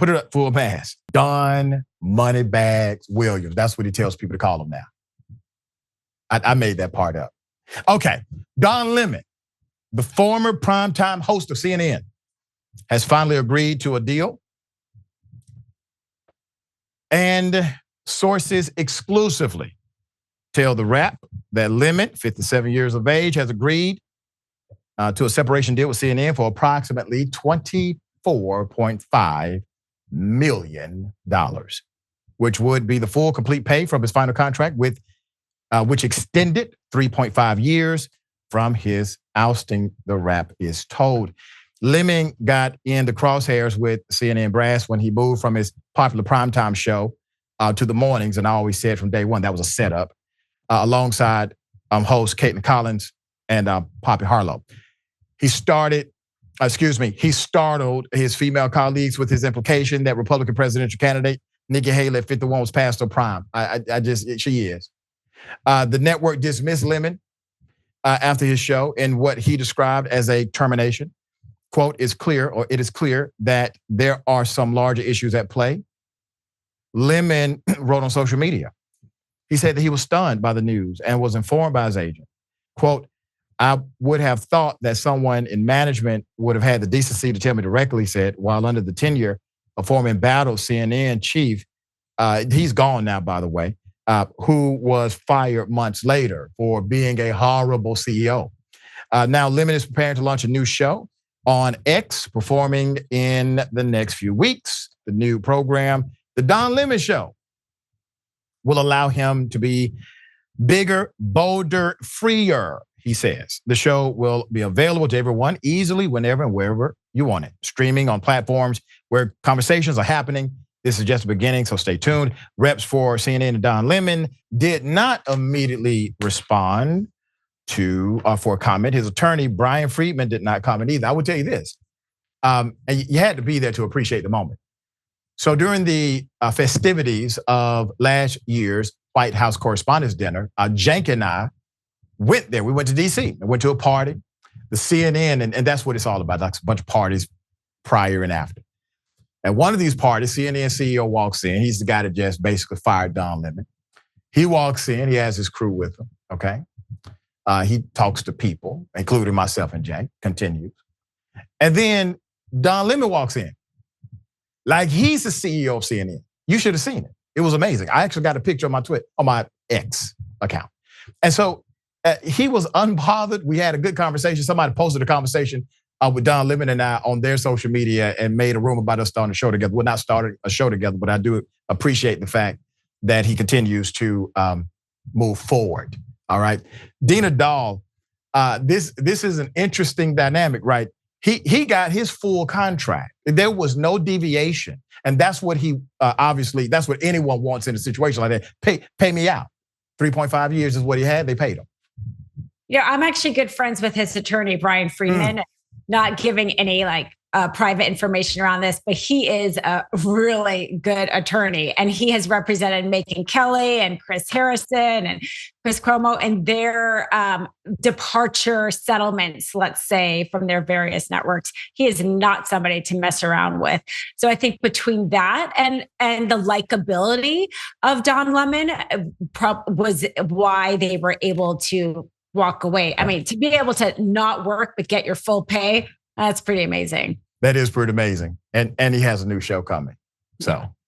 Put it up full mass. Don Moneybags Williams. That's what he tells people to call him now. I made that part up. Okay, Don Lemon, the former primetime host of CNN, has finally agreed to a deal. And sources exclusively tell TheWrap that Lemon, 57 years of age, has agreed to a separation deal with CNN for approximately $24.5 million, which would be the full complete pay from his final contract, with which extended 3.5 years from his ousting, TheWrap is told. Lemon got in the crosshairs with CNN brass when he moved from his popular primetime show to the mornings, and I always said from day one that was a setup, alongside host Caitlin Collins and Poppy Harlow. He startled his female colleagues with his implication that Republican presidential candidate Nikki Haley at 51 was past her prime. She is. The network dismissed Lemon after his show in what he described as a termination. Quote, it is clear that there are some larger issues at play. Lemon wrote on social media. He said that he was stunned by the news and was informed by his agent. Quote, I would have thought that someone in management would have had the decency to tell me directly, he said, while under the tenure of former embattled CNN chief, he's gone now, by the way, who was fired months later for being a horrible CEO. Now Lemon is preparing to launch a new show on X, performing in the next few weeks. The new program, The Don Lemon Show, will allow him to be bigger, bolder, freer, he says. The show will be available to everyone easily, whenever and wherever you want it. Streaming on platforms where conversations are happening. This is just the beginning, so stay tuned. Reps for CNN and Don Lemon did not immediately respond for a comment. His attorney, Brian Friedman, did not comment either. I will tell you this, and you had to be there to appreciate the moment. So during the festivities of last year's White House Correspondents' Dinner, Cenk and I went there. We went to DC and went to a party, the CNN, and that's what it's all about. Like a bunch of parties prior and after. At one of these parties, CNN CEO walks in. He's the guy that just basically fired Don Lemon. He walks in, he has his crew with him, okay? He talks to people, including myself and Cenk, continues. And then Don Lemon walks in. Like he's the CEO of CNN. You should have seen it. It was amazing. I actually got a picture on my X account. And so he was unbothered. We had a good conversation. Somebody posted a conversation with Don Lemon and I on their social media and made a rumor about us starting a show together. We're not starting a show together, but I do appreciate the fact that he continues to move forward. All right, Dina Dahl, this is an interesting dynamic, right? He got his full contract. There was no deviation, and that's what he obviously that's what anyone wants in a situation like that. Pay me out. 3.5 years is what he had. They paid him. Yeah, I'm actually good friends with his attorney, Brian Friedman. Not giving any private information around this, but he is a really good attorney. And he has represented Megyn Kelly and Chris Harrison and Chris Cuomo and their departure settlements, let's say, from their various networks. He is not somebody to mess around with. So I think between that and the likability of Don Lemon was why they were able to walk away. I mean, to be able to not work but get your full pay, that's pretty amazing. That is pretty amazing. And he has a new show coming. So